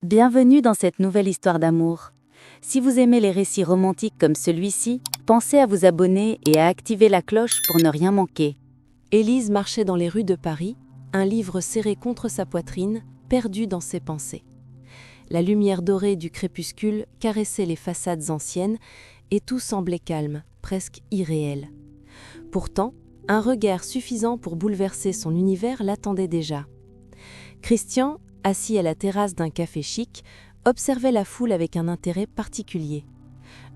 Bienvenue dans cette nouvelle histoire d'amour. Si vous aimez les récits romantiques comme celui-ci, pensez à vous abonner et à activer la cloche pour ne rien manquer. Élise marchait dans les rues de Paris, un livre serré contre sa poitrine, perdue dans ses pensées. La lumière dorée du crépuscule caressait les façades anciennes et tout semblait calme, presque irréel. Pourtant, un regard suffisant pour bouleverser son univers l'attendait déjà. Christian, assis à la terrasse d'un café chic, observait la foule avec un intérêt particulier.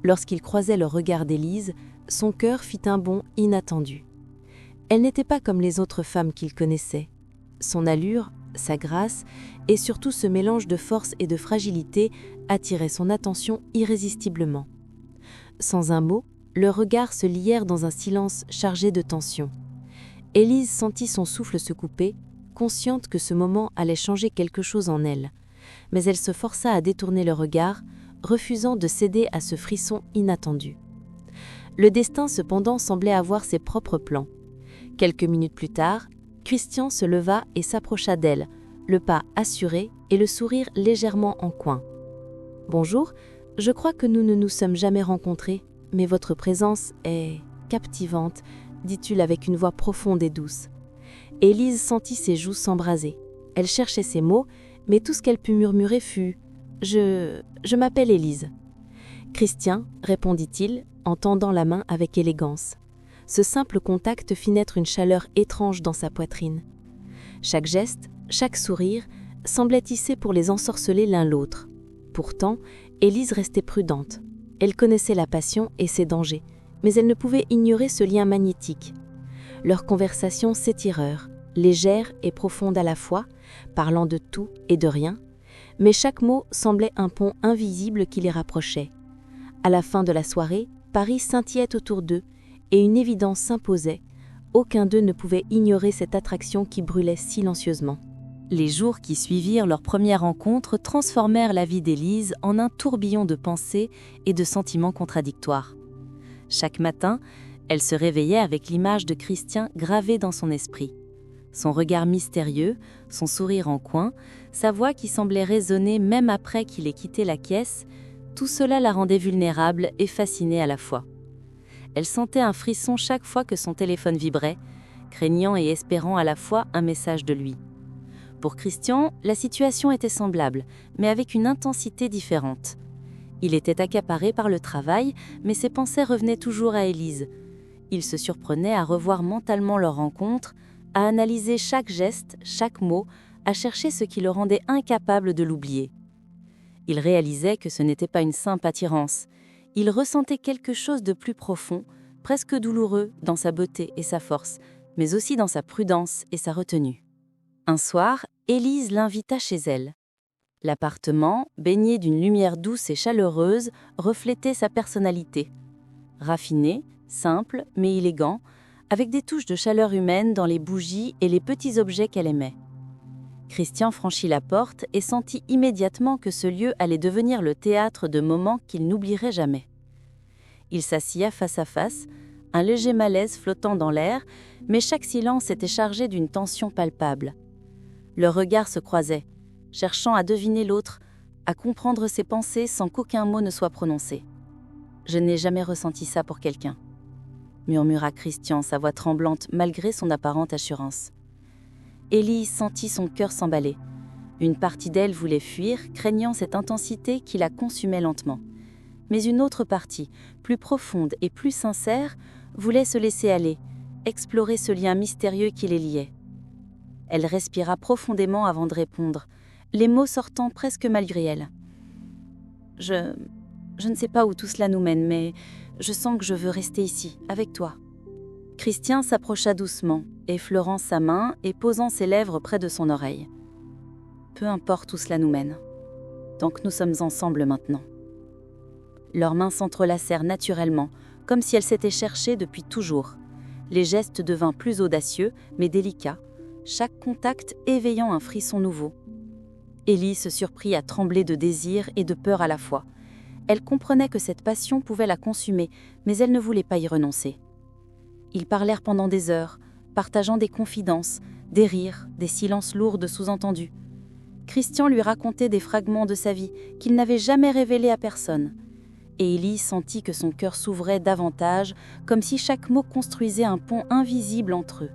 Lorsqu'il croisait le regard d'Élise, son cœur fit un bond inattendu. Elle n'était pas comme les autres femmes qu'il connaissait. Son allure, sa grâce et surtout ce mélange de force et de fragilité attiraient son attention irrésistiblement. Sans un mot, leurs regards se lièrent dans un silence chargé de tension. Élise sentit son souffle se couper, consciente que ce moment allait changer quelque chose en elle. Mais elle se força à détourner le regard, refusant de céder à ce frisson inattendu. Le destin cependant semblait avoir ses propres plans. Quelques minutes plus tard, Christian se leva et s'approcha d'elle, le pas assuré et le sourire légèrement en coin. « Bonjour, je crois que nous ne nous sommes jamais rencontrés, mais votre présence est captivante, dit-il avec une voix profonde et douce. Élise sentit ses joues s'embraser. Elle cherchait ses mots, mais tout ce qu'elle put murmurer fut « Je m'appelle Élise ». « Christian », répondit-il, en tendant la main avec élégance. Ce simple contact fit naître une chaleur étrange dans sa poitrine. Chaque geste, chaque sourire, semblait tisser pour les ensorceler l'un l'autre. Pourtant, Élise restait prudente. Elle connaissait la passion et ses dangers, mais elle ne pouvait ignorer ce lien magnétique. Leurs conversations s'étirèrent, légères et profondes à la fois, parlant de tout et de rien, mais chaque mot semblait un pont invisible qui les rapprochait. À la fin de la soirée, Paris scintillait autour d'eux, et une évidence s'imposait. Aucun d'eux ne pouvait ignorer cette attraction qui brûlait silencieusement. Les jours qui suivirent leur première rencontre transformèrent la vie d'Élise en un tourbillon de pensées et de sentiments contradictoires. Chaque matin, elle se réveillait avec l'image de Christian gravée dans son esprit. Son regard mystérieux, son sourire en coin, sa voix qui semblait résonner même après qu'il ait quitté la caisse, tout cela la rendait vulnérable et fascinée à la fois. Elle sentait un frisson chaque fois que son téléphone vibrait, craignant et espérant à la fois un message de lui. Pour Christian, la situation était semblable, mais avec une intensité différente. Il était accaparé par le travail, mais ses pensées revenaient toujours à Élise. Il se surprenait à revoir mentalement leur rencontre, à analyser chaque geste, chaque mot, à chercher ce qui le rendait incapable de l'oublier. Il réalisait que ce n'était pas une simple attirance. Il ressentait quelque chose de plus profond, presque douloureux dans sa beauté et sa force, mais aussi dans sa prudence et sa retenue. Un soir, Élise l'invita chez elle. L'appartement, baigné d'une lumière douce et chaleureuse, reflétait sa personnalité. Raffiné, simple mais élégant, avec des touches de chaleur humaine dans les bougies et les petits objets qu'elle aimait. Christian franchit la porte et sentit immédiatement que ce lieu allait devenir le théâtre de moments qu'il n'oublierait jamais. Il s'assit face à face, un léger malaise flottant dans l'air, mais chaque silence était chargé d'une tension palpable. Leurs regards se croisaient, cherchant à deviner l'autre, à comprendre ses pensées sans qu'aucun mot ne soit prononcé. « Je n'ai jamais ressenti ça pour quelqu'un », murmura Christian, sa voix tremblante malgré son apparente assurance. Élise sentit son cœur s'emballer. Une partie d'elle voulait fuir, craignant cette intensité qui la consumait lentement. Mais une autre partie, plus profonde et plus sincère, voulait se laisser aller, explorer ce lien mystérieux qui les liait. Elle respira profondément avant de répondre, les mots sortant presque malgré elle. « Je ne sais pas où tout cela nous mène, mais je sens que je veux rester ici, avec toi. » Christian s'approcha doucement, effleurant sa main et posant ses lèvres près de son oreille. « Peu importe où cela nous mène, tant que nous sommes ensemble maintenant. » Leurs mains s'entrelacèrent naturellement, comme si elles s'étaient cherchées depuis toujours. Les gestes devinrent plus audacieux, mais délicats, chaque contact éveillant un frisson nouveau. Élise se surprit à trembler de désir et de peur à la fois. Elle comprenait que cette passion pouvait la consumer, mais elle ne voulait pas y renoncer. Ils parlèrent pendant des heures, partageant des confidences, des rires, des silences lourds de sous-entendus. Christian lui racontait des fragments de sa vie qu'il n'avait jamais révélés à personne. Et Élise sentit que son cœur s'ouvrait davantage, comme si chaque mot construisait un pont invisible entre eux.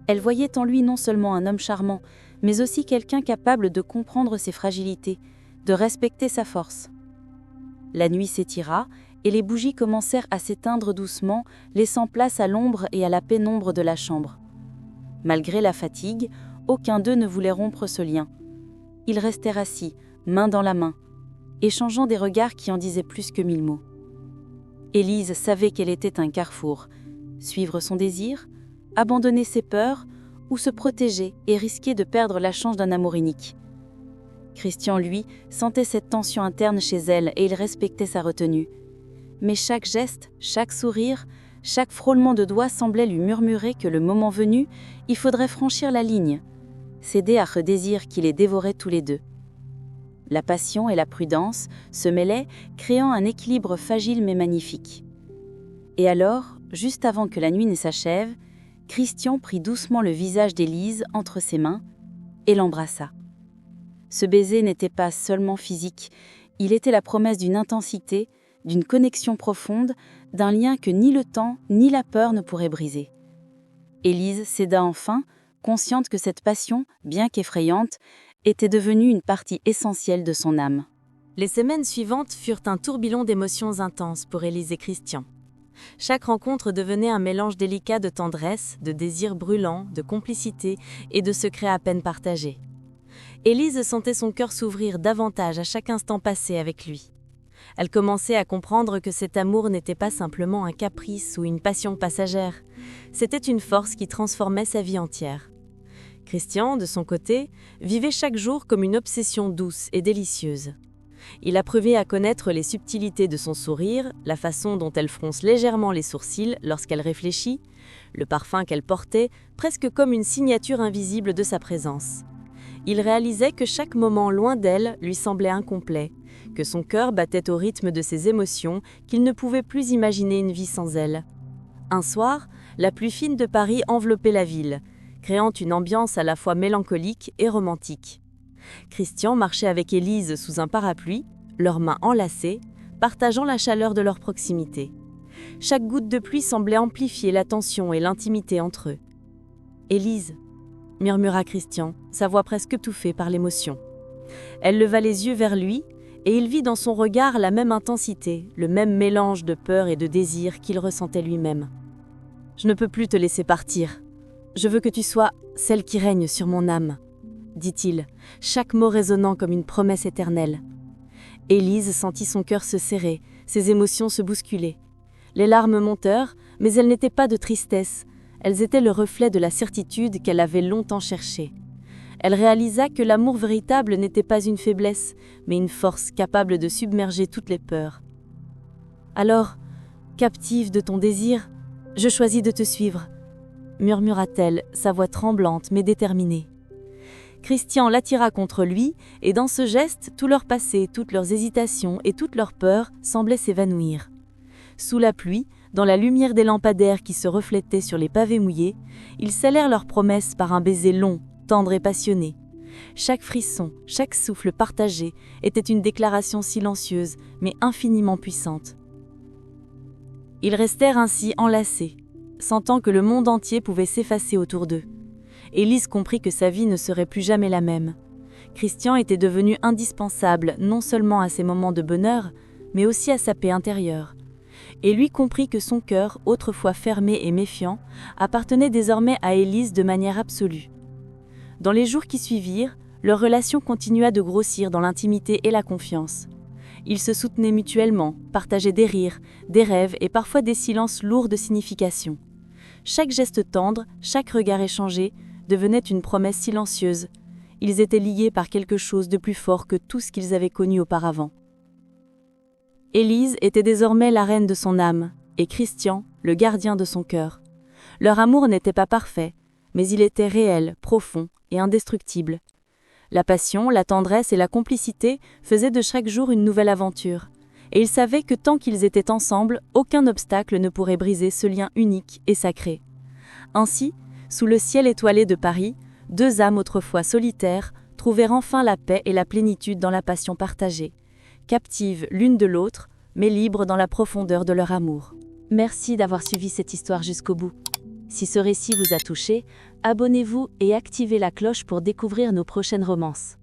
Elle voyait en lui non seulement un homme charmant, mais aussi quelqu'un capable de comprendre ses fragilités, de respecter sa force. La nuit s'étira, et les bougies commencèrent à s'éteindre doucement, laissant place à l'ombre et à la pénombre de la chambre. Malgré la fatigue, aucun d'eux ne voulait rompre ce lien. Ils restèrent assis, main dans la main, échangeant des regards qui en disaient plus que 1000 mots. Élise savait qu'elle était un carrefour. Suivre son désir, abandonner ses peurs, ou se protéger et risquer de perdre la chance d'un amour unique. Christian, lui, sentait cette tension interne chez elle et il respectait sa retenue. Mais chaque geste, chaque sourire, chaque frôlement de doigts semblait lui murmurer que le moment venu, il faudrait franchir la ligne, céder à ce désir qui les dévorait tous les deux. La passion et la prudence se mêlaient, créant un équilibre fragile mais magnifique. Et alors, juste avant que la nuit ne s'achève, Christian prit doucement le visage d'Élise entre ses mains et l'embrassa. Ce baiser n'était pas seulement physique, il était la promesse d'une intensité, d'une connexion profonde, d'un lien que ni le temps ni la peur ne pourraient briser. Élise céda enfin, consciente que cette passion, bien qu'effrayante, était devenue une partie essentielle de son âme. Les semaines suivantes furent un tourbillon d'émotions intenses pour Élise et Christian. Chaque rencontre devenait un mélange délicat de tendresse, de désirs brûlants, de complicité et de secrets à peine partagés. Élise sentait son cœur s'ouvrir davantage à chaque instant passé avec lui. Elle commençait à comprendre que cet amour n'était pas simplement un caprice ou une passion passagère, c'était une force qui transformait sa vie entière. Christian, de son côté, vivait chaque jour comme une obsession douce et délicieuse. Il apprenait à connaître les subtilités de son sourire, la façon dont elle fronce légèrement les sourcils lorsqu'elle réfléchit, le parfum qu'elle portait, presque comme une signature invisible de sa présence. Il réalisait que chaque moment loin d'elle lui semblait incomplet, que son cœur battait au rythme de ses émotions, qu'il ne pouvait plus imaginer une vie sans elle. Un soir, la pluie fine de Paris enveloppait la ville, créant une ambiance à la fois mélancolique et romantique. Christian marchait avec Élise sous un parapluie, leurs mains enlacées, partageant la chaleur de leur proximité. Chaque goutte de pluie semblait amplifier la tension et l'intimité entre eux. « Élise !» murmura Christian, sa voix presque étouffée par l'émotion. Elle leva les yeux vers lui, et il vit dans son regard la même intensité, le même mélange de peur et de désir qu'il ressentait lui-même. « Je ne peux plus te laisser partir. Je veux que tu sois celle qui règne sur mon âme, » dit-il, chaque mot résonnant comme une promesse éternelle. Élise sentit son cœur se serrer, ses émotions se bousculer. Les larmes montèrent, mais elles n'étaient pas de tristesse, elles étaient le reflet de la certitude qu'elle avait longtemps cherchée. Elle réalisa que l'amour véritable n'était pas une faiblesse, mais une force capable de submerger toutes les peurs. « Alors, captive de ton désir, je choisis de te suivre, » murmura-t-elle, sa voix tremblante mais déterminée. Christian l'attira contre lui, et dans ce geste, tout leur passé, toutes leurs hésitations et toutes leurs peurs semblaient s'évanouir. Sous la pluie, dans la lumière des lampadaires qui se reflétaient sur les pavés mouillés, ils scellèrent leurs promesses par un baiser long, tendre et passionné. Chaque frisson, chaque souffle partagé était une déclaration silencieuse, mais infiniment puissante. Ils restèrent ainsi enlacés, sentant que le monde entier pouvait s'effacer autour d'eux. Élise comprit que sa vie ne serait plus jamais la même. Christian était devenu indispensable non seulement à ses moments de bonheur, mais aussi à sa paix intérieure. Et lui comprit que son cœur, autrefois fermé et méfiant, appartenait désormais à Élise de manière absolue. Dans les jours qui suivirent, leur relation continua de grossir dans l'intimité et la confiance. Ils se soutenaient mutuellement, partageaient des rires, des rêves et parfois des silences lourds de signification. Chaque geste tendre, chaque regard échangé, devenait une promesse silencieuse. Ils étaient liés par quelque chose de plus fort que tout ce qu'ils avaient connu auparavant. Élise était désormais la reine de son âme, et Christian, le gardien de son cœur. Leur amour n'était pas parfait, mais il était réel, profond et indestructible. La passion, la tendresse et la complicité faisaient de chaque jour une nouvelle aventure, et ils savaient que tant qu'ils étaient ensemble, aucun obstacle ne pourrait briser ce lien unique et sacré. Ainsi, sous le ciel étoilé de Paris, deux âmes autrefois solitaires trouver enfin la paix et la plénitude dans la passion partagée, captives l'une de l'autre, mais libres dans la profondeur de leur amour. Merci d'avoir suivi cette histoire jusqu'au bout. Si ce récit vous a touché, abonnez-vous et activez la cloche pour découvrir nos prochaines romances.